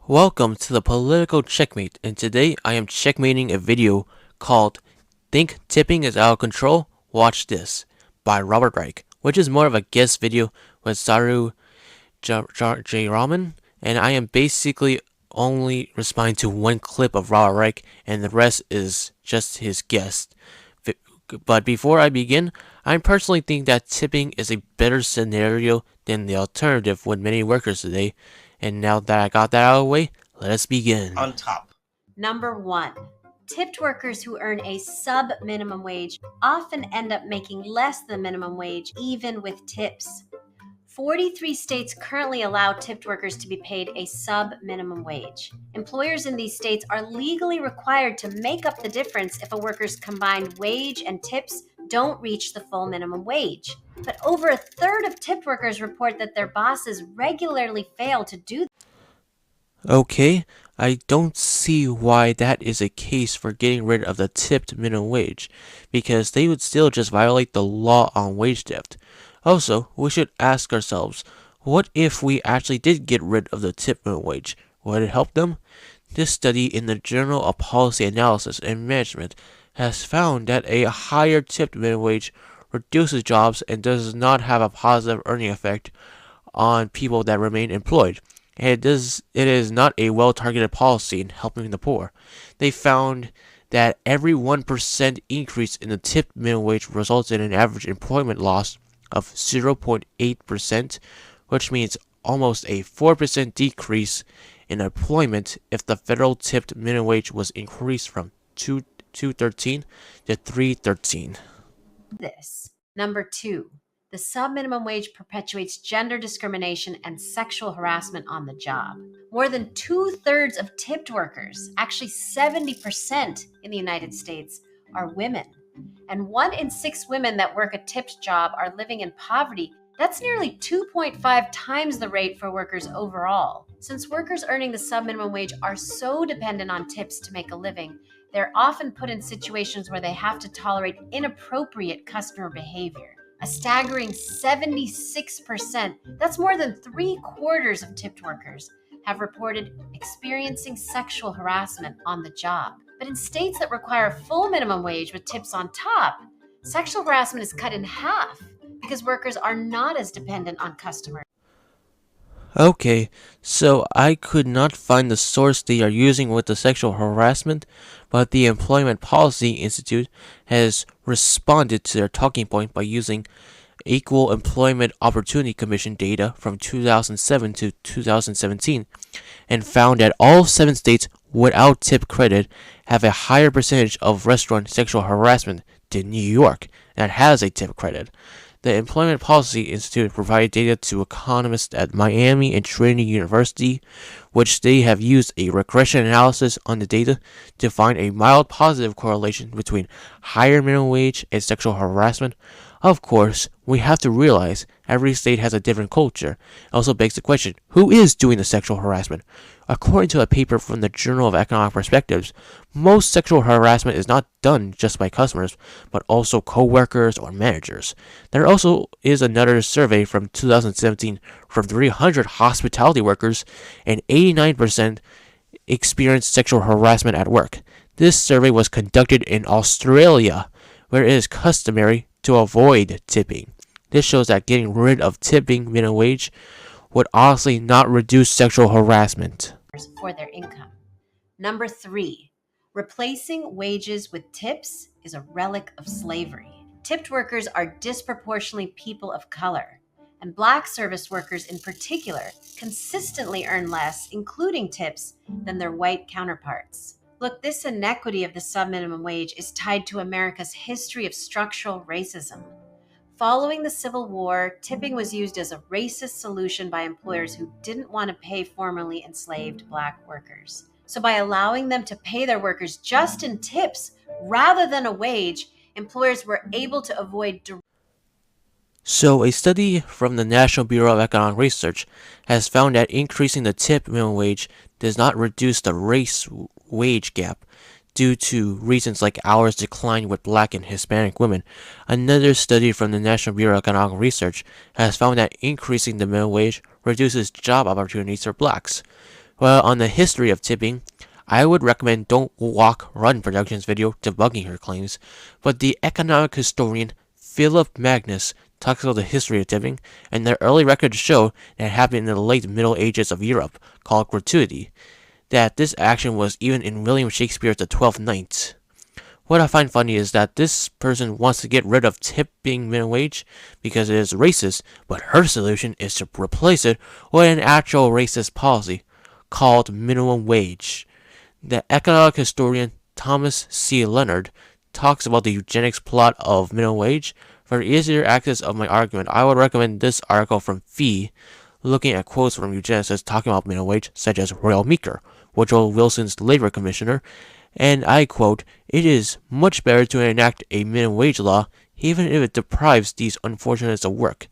Welcome to the Political Checkmate, and today I am checkmating a video called Think Tipping is Out of Control? Watch This by Robert Riech, which is more of a guest video with Tharun Thiruseelan, and I am basically only responding to one clip of Robert Riech, and the rest is just his guest. But before I begin, I personally think that tipping is a better scenario than the alternative with many workers today. And now that I got that out of the way, let us begin. On top. Number 1. Tipped workers who earn a sub-minimum wage often end up making less than minimum wage, even with tips. 43 states currently allow tipped workers to be paid a sub-minimum wage. Employers in these states are legally required to make up the difference if a worker's combined wage and tips don't reach the full minimum wage. But over a third of tipped workers report that their bosses regularly fail to do this. Okay, I don't see why that is a case for getting rid of the tipped minimum wage, because they would still just violate the law on wage theft. Also, we should ask ourselves, what if we actually did get rid of the tipped minimum wage? Would it help them? This study in the Journal of Policy Analysis and Management has found that a higher tipped minimum wage reduces jobs and does not have a positive earning effect on people that remain employed. And it is not a well-targeted policy in helping the poor. They found that every 1% increase in the tipped minimum wage results in an average employment loss of 0.8%, which means almost a 4% decrease in employment if the federal tipped minimum wage was increased from $2.13 to $3.13. Number 2. The sub-minimum wage perpetuates gender discrimination and sexual harassment on the job. More than 2/3 of tipped workers, actually 70% in the United States, are women. And 1 in 6 women that work a tipped job are living in poverty. That's nearly 2.5 times the rate for workers overall. Since workers earning the sub-minimum wage are so dependent on tips to make a living, they're often put in situations where they have to tolerate inappropriate customer behavior. A staggering 76%, that's more than 3/4 of tipped workers, have reported experiencing sexual harassment on the job. But in states that require a full minimum wage with tips on top, sexual harassment is cut in half because workers are not as dependent on customers. Okay, so I could not find the source they are using with the sexual harassment, but the Employment Policy Institute has responded to their talking point by using Equal Employment Opportunity Commission data from 2007 to 2017 and found that all 7 states without tip credit have a higher percentage of restaurant sexual harassment than New York that has a tip credit. The Employment Policy Institute provided data to economists at Miami and Trinity University, which they have used a regression analysis on the data to find a mild positive correlation between higher minimum wage and sexual harassment. Of course, we have to realize every state has a different culture. It also begs the question, who is doing the sexual harassment? According to a paper from the Journal of Economic Perspectives, most sexual harassment is not done just by customers, but also co-workers or managers. There also is another survey from 2017 from 300 hospitality workers, and 89% experienced sexual harassment at work. This survey was conducted in Australia, where it is customary to avoid tipping. This shows that getting rid of tipping minimum wage would honestly not reduce sexual harassment For their income. Number 3, replacing wages with tips is a relic of slavery. Tipped workers are disproportionately people of color, and Black service workers in particular consistently earn less, including tips, than their white counterparts. Look, this inequity of the sub-minimum wage is tied to America's history of structural racism. Following the Civil War, tipping was used as a racist solution by employers who didn't want to pay formerly enslaved Black workers. So by allowing them to pay their workers just in tips rather than a wage, employers were able to avoid So, a study from the National Bureau of Economic Research has found that increasing the tip minimum wage does not reduce the race wage gap due to reasons like hours decline with Black and Hispanic women. Another study from the National Bureau of Economic Research has found that increasing the minimum wage reduces job opportunities for Blacks. Well, on the history of tipping, I would recommend Don't Walk Run Productions video debunking her claims, but the economic historian Philip Magnus talks about the history of tipping, and the early records show that it happened in the late Middle Ages of Europe, called gratuity, that this action was even in William Shakespeare's The Twelfth Night. What I find funny is that this person wants to get rid of tipping minimum wage because it is racist, but her solution is to replace it with an actual racist policy called minimum wage. The economic historian Thomas C. Leonard talks about the eugenics plot of minimum wage. For easier access of my argument, I would recommend this article from Fee, looking at quotes from eugenicists talking about minimum wage, such as Royal Meeker, Woodrow Wilson's labor commissioner, and I quote, "It is much better to enact a minimum wage law, even if it deprives these unfortunates of work.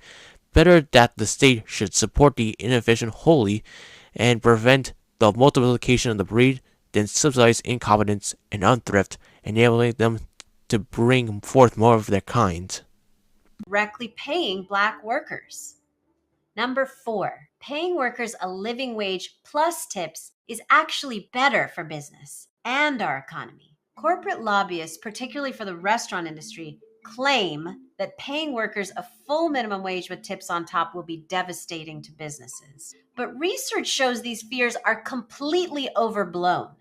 Better that the state should support the inefficient wholly and prevent the multiplication of the breed than subsidize incompetence and unthrift, enabling them to bring forth more of their kind." Directly paying Black workers. Number 4, paying workers a living wage plus tips is actually better for business and our economy. Corporate lobbyists, particularly for the restaurant industry, claim that paying workers a full minimum wage with tips on top will be devastating to businesses. But research shows these fears are completely overblown.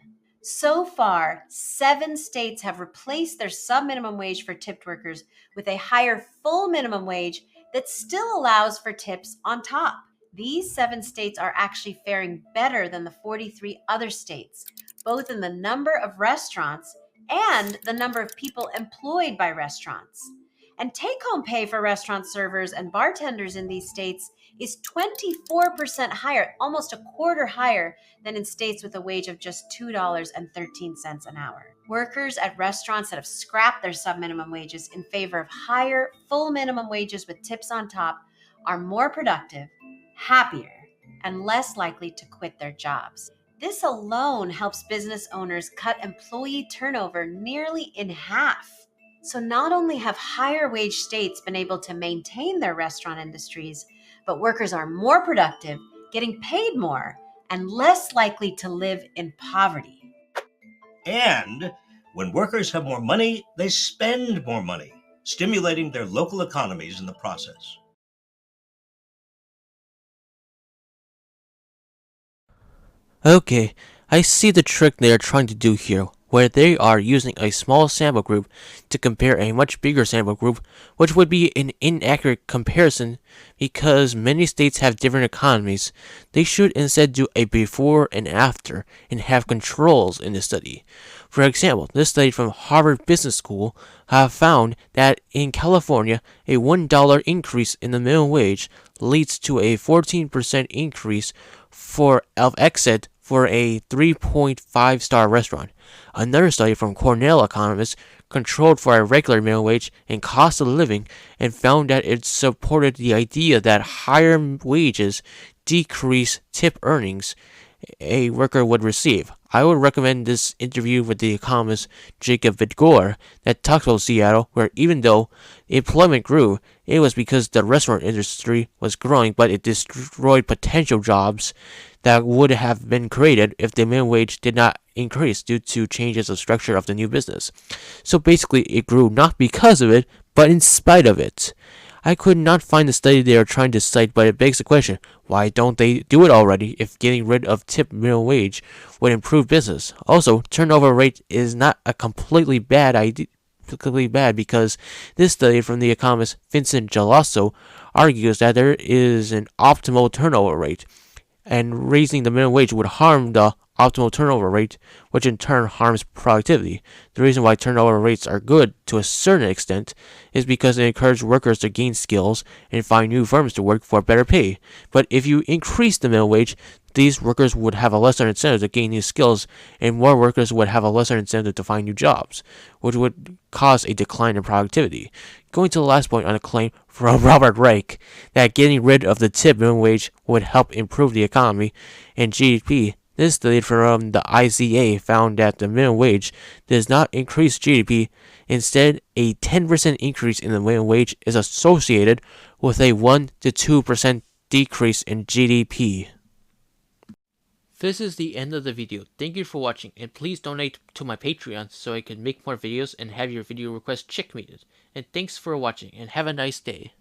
So far, 7 states have replaced their sub-minimum wage for tipped workers with a higher full minimum wage that still allows for tips on top. These 7 states are actually faring better than the 43 other states, both in the number of restaurants and the number of people employed by restaurants. And take-home pay for restaurant servers and bartenders in these states is 24% higher, almost a quarter higher than in states with a wage of just $2.13 an hour. Workers at restaurants that have scrapped their sub-minimum wages in favor of higher full minimum wages with tips on top are more productive, happier, and less likely to quit their jobs. This alone helps business owners cut employee turnover nearly in half. So not only have higher wage states been able to maintain their restaurant industries, but workers are more productive, getting paid more, and less likely to live in poverty. And when workers have more money, they spend more money, stimulating their local economies in the process. Okay, I see the trick they are trying to do here, where they are using a small sample group to compare a much bigger sample group, which would be an inaccurate comparison because many states have different economies. They should instead do a before and after and have controls in the study. For example, this study from Harvard Business School have found that in California, a $1 increase in the minimum wage leads to a 14% increase of exit for a 3.5-star restaurant. Another study from Cornell economists controlled for a regular minimum wage and cost of living and found that it supported the idea that higher wages decrease tip earnings a worker would receive. I would recommend this interview with the economist Jacob Vidgor that talks about Seattle, where even though employment grew, it was because the restaurant industry was growing, but it destroyed potential jobs that would have been created if the minimum wage did not increase due to changes of structure of the new business. So basically, it grew not because of it, but in spite of it. I could not find the study they are trying to cite, but it begs the question, why don't they do it already if getting rid of tip minimum wage would improve business? Also, turnover rate is not a completely bad idea. Because this study from the economist Vincent Galasso argues that there is an optimal turnover rate, and raising the minimum wage would harm the optimal turnover rate, which in turn harms productivity. The reason why turnover rates are good to a certain extent is because they encourage workers to gain skills and find new firms to work for better pay. But if you increase the minimum wage, these workers would have a lesser incentive to gain new skills, and more workers would have a lesser incentive to find new jobs, which would cause a decline in productivity. Going to the last point on a claim from Robert Riech that getting rid of the tip minimum wage would help improve the economy and GDP. This study from the ICA found that the minimum wage does not increase GDP. Instead, a 10% increase in the minimum wage is associated with a 1 to 2% decrease in GDP. This is the end of the video. Thank you for watching, and please donate to my Patreon so I can make more videos and have your video requests checkmated. And thanks for watching, and have a nice day.